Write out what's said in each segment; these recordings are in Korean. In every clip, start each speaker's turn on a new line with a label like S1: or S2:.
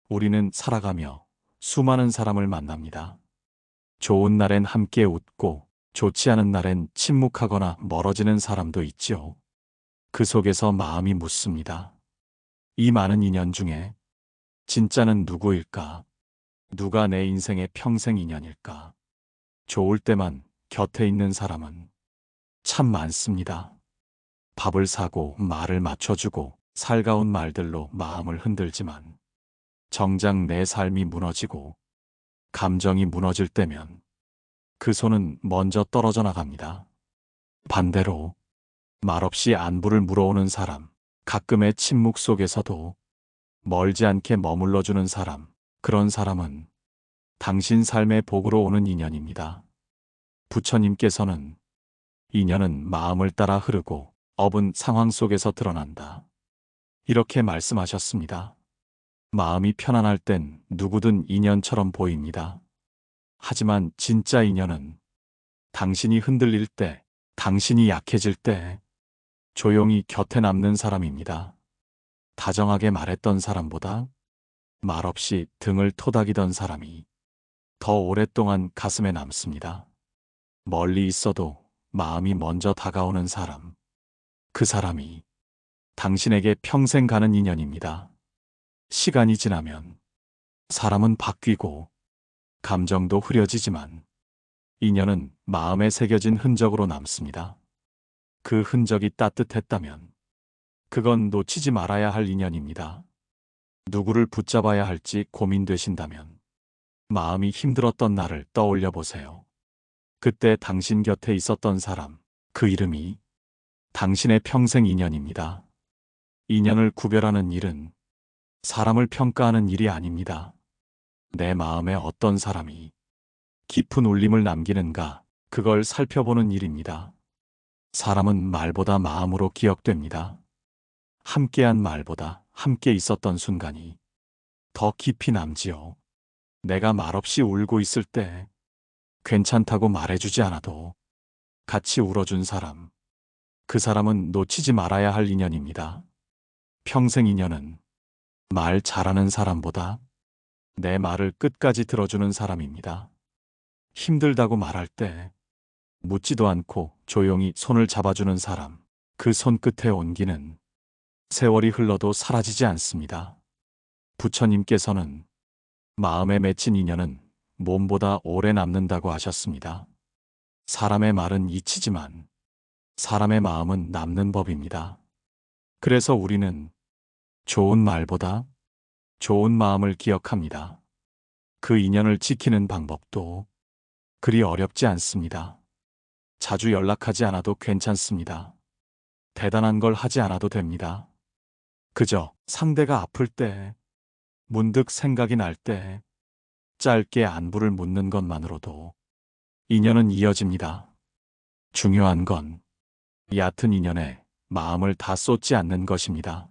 S1: 우리는 살아가며 수많은 사람을 만납니다. 좋은 날엔 함께 웃고 좋지 않은 날엔 침묵하거나 멀어지는 사람도 있지요. 그 속에서 마음이 묻습니다. 이 많은 인연 중에 진짜는 누구일까? 누가 내 인생의 평생 인연일까? 좋을 때만 곁에 있는 사람은 참 많습니다. 밥을 사고 말을 맞춰주고 살가운 말들로 마음을 흔들지만 정작 내 삶이 무너지고 감정이 무너질 때면 그 손은 먼저 떨어져 나갑니다. 반대로 말없이 안부를 물어오는 사람, 가끔의 침묵 속에서도 멀지 않게 머물러주는 사람, 그런 사람은 당신 삶의 복으로 오는 인연입니다. 부처님께서는 인연은 마음을 따라 흐르고 업은 상황 속에서 드러난다. 이렇게 말씀하셨습니다. 마음이 편안할 땐 누구든 인연처럼 보입니다. 하지만 진짜 인연은 당신이 흔들릴 때, 당신이 약해질 때 조용히 곁에 남는 사람입니다. 다정하게 말했던 사람보다 말없이 등을 토닥이던 사람이 더 오랫동안 가슴에 남습니다. 멀리 있어도 마음이 먼저 다가오는 사람, 그 사람이 당신에게 평생 가는 인연입니다. 시간이 지나면 사람은 바뀌고 감정도 흐려지지만 인연은 마음에 새겨진 흔적으로 남습니다. 그 흔적이 따뜻했다면 그건 놓치지 말아야 할 인연입니다. 누구를 붙잡아야 할지 고민되신다면 마음이 힘들었던 날을 떠올려 보세요. 그때 당신 곁에 있었던 사람, 그 이름이 당신의 평생 인연입니다. 인연을 구별하는 일은 사람을 평가하는 일이 아닙니다. 내 마음에 어떤 사람이 깊은 울림을 남기는가, 그걸 살펴보는 일입니다. 사람은 말보다 마음으로 기억됩니다. 함께한 말보다 함께 있었던 순간이 더 깊이 남지요. 내가 말없이 울고 있을 때 괜찮다고 말해주지 않아도 같이 울어준 사람, 그 사람은 놓치지 말아야 할 인연입니다. 평생 인연은 말 잘하는 사람보다 내 말을 끝까지 들어주는 사람입니다. 힘들다고 말할 때 묻지도 않고 조용히 손을 잡아주는 사람, 그 손끝의 온기는 세월이 흘러도 사라지지 않습니다. 부처님께서는 마음에 맺힌 인연은 몸보다 오래 남는다고 하셨습니다. 사람의 말은 잊히지만 사람의 마음은 남는 법입니다. 그래서 우리는 좋은 말보다 좋은 마음을 기억합니다. 그 인연을 지키는 방법도 그리 어렵지 않습니다. 자주 연락하지 않아도 괜찮습니다. 대단한 걸 하지 않아도 됩니다. 그저 상대가 아플 때, 문득 생각이 날 때 짧게 안부를 묻는 것만으로도 인연은 이어집니다. 중요한 건 얕은 인연에 마음을 다 쏟지 않는 것입니다.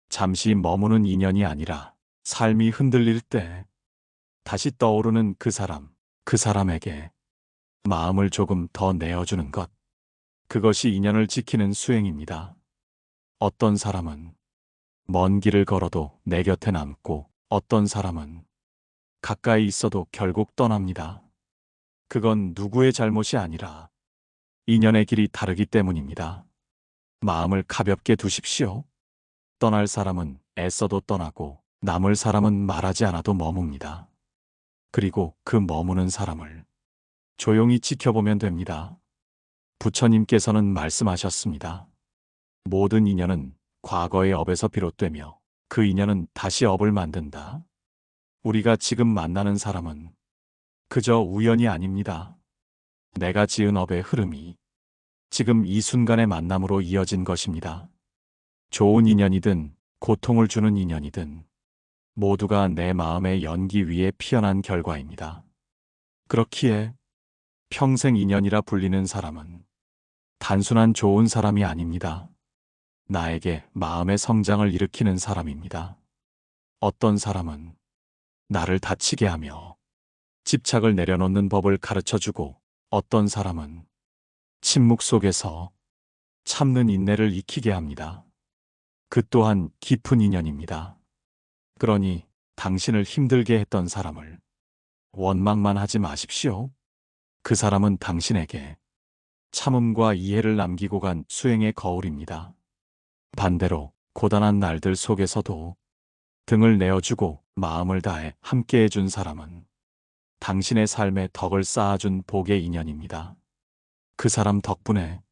S1: 잠시 머무는 인연이 아니라 삶이 흔들릴 때 다시 떠오르는 그 사람, 그 사람에게 마음을 조금 더 내어주는 것. 그것이 인연을 지키는 수행입니다. 어떤 사람은 먼 길을 걸어도 내 곁에 남고 어떤 사람은 가까이 있어도 결국 떠납니다. 그건 누구의 잘못이 아니라 인연의 길이 다르기 때문입니다. 마음을 가볍게 두십시오. 떠날 사람은 애써도 떠나고 남을 사람은 말하지 않아도 머뭅니다. 그리고 그 머무는 사람을 조용히 지켜보면 됩니다. 부처님께서는 말씀하셨습니다. 모든 인연은 과거의 업에서 비롯되며 그 인연은 다시 업을 만든다. 우리가 지금 만나는 사람은 그저 우연이 아닙니다. 내가 지은 업의 흐름이 지금 이 순간의 만남으로 이어진 것입니다. 좋은 인연이든 고통을 주는 인연이든 모두가 내 마음의 연기 위에 피어난 결과입니다. 그렇기에 평생 인연이라 불리는 사람은 단순한 좋은 사람이 아닙니다. 나에게 마음의 성장을 일으키는 사람입니다. 어떤 사람은 나를 다치게 하며 집착을 내려놓는 법을 가르쳐주고 어떤 사람은 침묵 속에서 참는 인내를 익히게 합니다. 그 또한 깊은 인연입니다. 그러니 당신을 힘들게 했던 사람을 원망만 하지 마십시오. 그 사람은 당신에게 참음과 이해를 남기고 간 수행의 거울입니다. 반대로 고단한 날들 속에서도 등을 내어주고 마음을 다해 함께해 준 사람은 당신의 삶에 덕을 쌓아준 복의 인연입니다. 그 사람 덕분에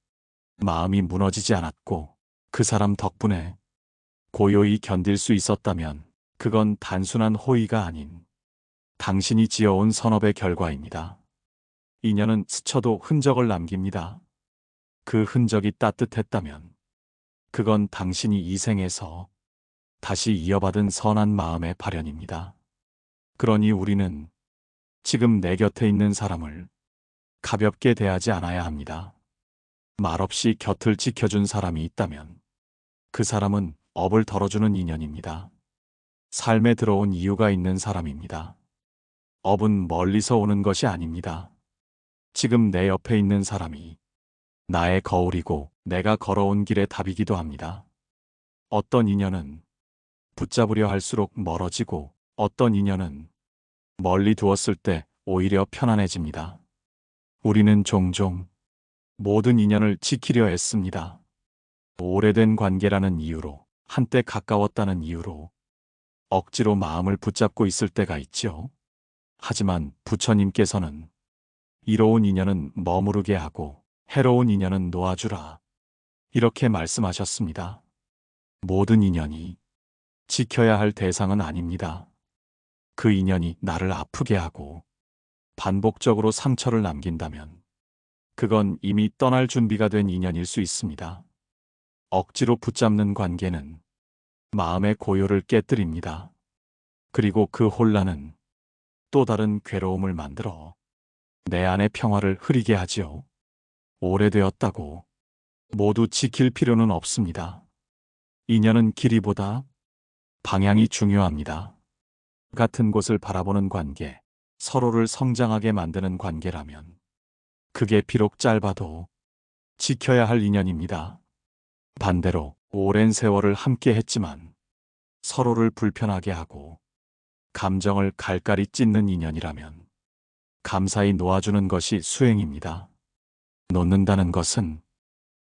S1: 마음이 무너지지 않았고 그 사람 덕분에 고요히 견딜 수 있었다면 그건 단순한 호의가 아닌 당신이 지어온 선업의 결과입니다. 인연은 스쳐도 흔적을 남깁니다. 그 흔적이 따뜻했다면 그건 당신이 이 생에서 다시 이어받은 선한 마음의 발현입니다. 그러니 우리는 지금 내 곁에 있는 사람을 가볍게 대하지 않아야 합니다. 말없이 곁을 지켜준 사람이 있다면 그 사람은 업을 덜어주는 인연입니다. 삶에 들어온 이유가 있는 사람입니다. 업은 멀리서 오는 것이 아닙니다. 지금 내 옆에 있는 사람이 나의 거울이고 내가 걸어온 길의 답이기도 합니다. 어떤 인연은 붙잡으려 할수록 멀어지고 어떤 인연은 멀리 두었을 때 오히려 편안해집니다. 우리는 종종 모든 인연을 지키려 애씁니다. 오래된 관계라는 이유로, 한때 가까웠다는 이유로 억지로 마음을 붙잡고 있을 때가 있죠. 하지만 부처님께서는 이로운 인연은 머무르게 하고 해로운 인연은 놓아주라. 이렇게 말씀하셨습니다. 모든 인연이 지켜야 할 대상은 아닙니다. 그 인연이 나를 아프게 하고 반복적으로 상처를 남긴다면 그건 이미 떠날 준비가 된 인연일 수 있습니다. 억지로 붙잡는 관계는 마음의 고요를 깨뜨립니다. 그리고 그 혼란은 또 다른 괴로움을 만들어 내 안의 평화를 흐리게 하지요. 오래되었다고 모두 지킬 필요는 없습니다. 인연은 길이보다 방향이 중요합니다. 같은 곳을 바라보는 관계, 서로를 성장하게 만드는 관계라면 그게 비록 짧아도 지켜야 할 인연입니다. 반대로 오랜 세월을 함께 했지만 서로를 불편하게 하고 감정을 갈갈이 찢는 인연이라면 감사히 놓아주는 것이 수행입니다. 놓는다는 것은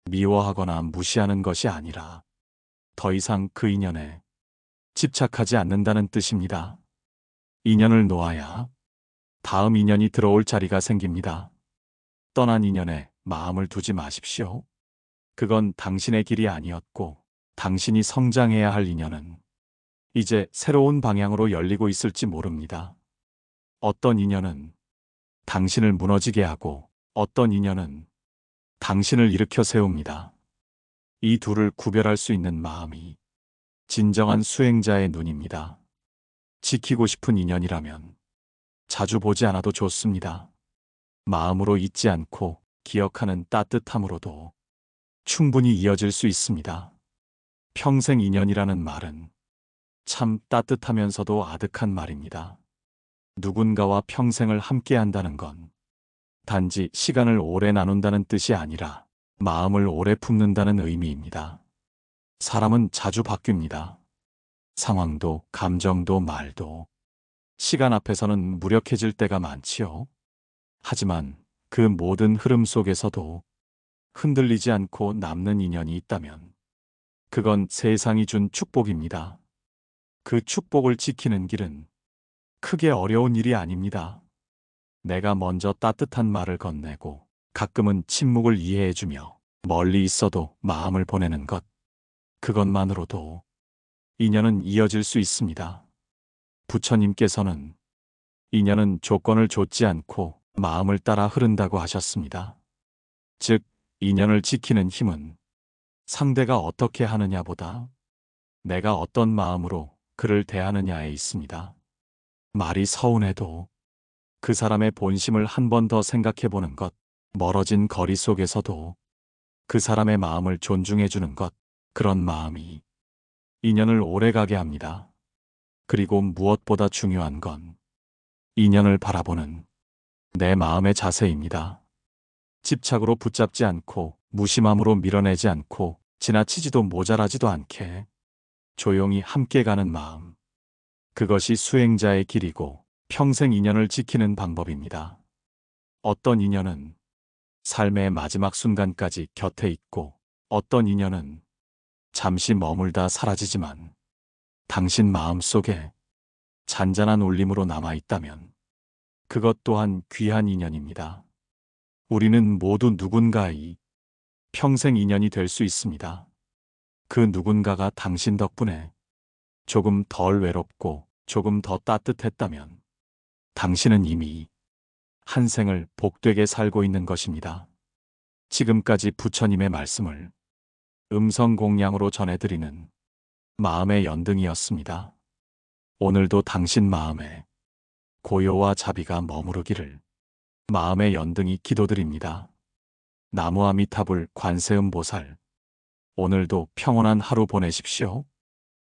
S1: 미워하거나 무시하는 것이 아니라 더 이상 그 인연에 집착하지 않는다는 뜻입니다. 인연을 놓아야 다음 인연이 들어올 자리가 생깁니다. 떠난 인연에 마음을 두지 마십시오. 그건 당신의 길이 아니었고 당신이 성장해야 할 인연은 이제 새로운 방향으로 열리고 있을지 모릅니다. 어떤 인연은 당신을 무너지게 하고 어떤 인연은 당신을 일으켜 세웁니다. 이 둘을 구별할 수 있는 마음이 진정한 수행자의 눈입니다. 지키고 싶은 인연이라면 자주 보지 않아도 좋습니다. 마음으로 잊지 않고 기억하는 따뜻함으로도 충분히 이어질 수 있습니다. 평생 인연이라는 말은 참 따뜻하면서도 아득한 말입니다. 누군가와 평생을 함께 한다는 건 단지 시간을 오래 나눈다는 뜻이 아니라 마음을 오래 품는다는 의미입니다. 사람은 자주 바뀝니다. 상황도, 감정도, 말도. 시간 앞에서는 무력해질 때가 많지요. 하지만 그 모든 흐름 속에서도 흔들리지 않고 남는 인연이 있다면 그건 세상이 준 축복입니다. 그 축복을 지키는 길은 크게 어려운 일이 아닙니다. 내가 먼저 따뜻한 말을 건네고 가끔은 침묵을 이해해주며 멀리 있어도 마음을 보내는 것. 그것만으로도 인연은 이어질 수 있습니다. 부처님께서는 인연은 조건을 좇지 않고 마음을 따라 흐른다고 하셨습니다. 즉, 인연을 지키는 힘은 상대가 어떻게 하느냐보다 내가 어떤 마음으로 그를 대하느냐에 있습니다. 말이 서운해도 그 사람의 본심을 한 번 더 생각해 보는 것, 멀어진 거리 속에서도 그 사람의 마음을 존중해 주는 것, 그런 마음이 인연을 오래가게 합니다. 그리고 무엇보다 중요한 건 인연을 바라보는 내 마음의 자세입니다. 집착으로 붙잡지 않고 무심함으로 밀어내지 않고 지나치지도 모자라지도 않게 조용히 함께 가는 마음. 그것이 수행자의 길이고 평생 인연을 지키는 방법입니다. 어떤 인연은 삶의 마지막 순간까지 곁에 있고 어떤 인연은 잠시 머물다 사라지지만 당신 마음 속에 잔잔한 울림으로 남아있다면 그것 또한 귀한 인연입니다. 우리는 모두 누군가의 평생 인연이 될 수 있습니다. 그 누군가가 당신 덕분에 조금 덜 외롭고 조금 더 따뜻했다면 당신은 이미 한 생을 복되게 살고 있는 것입니다. 지금까지 부처님의 말씀을 음성 공량으로 전해드리는 마음의 연등이었습니다. 오늘도 당신 마음에 고요와 자비가 머무르기를 마음의 연등이 기도드립니다. 나무아미타불 관세음보살, 오늘도 평온한 하루 보내십시오.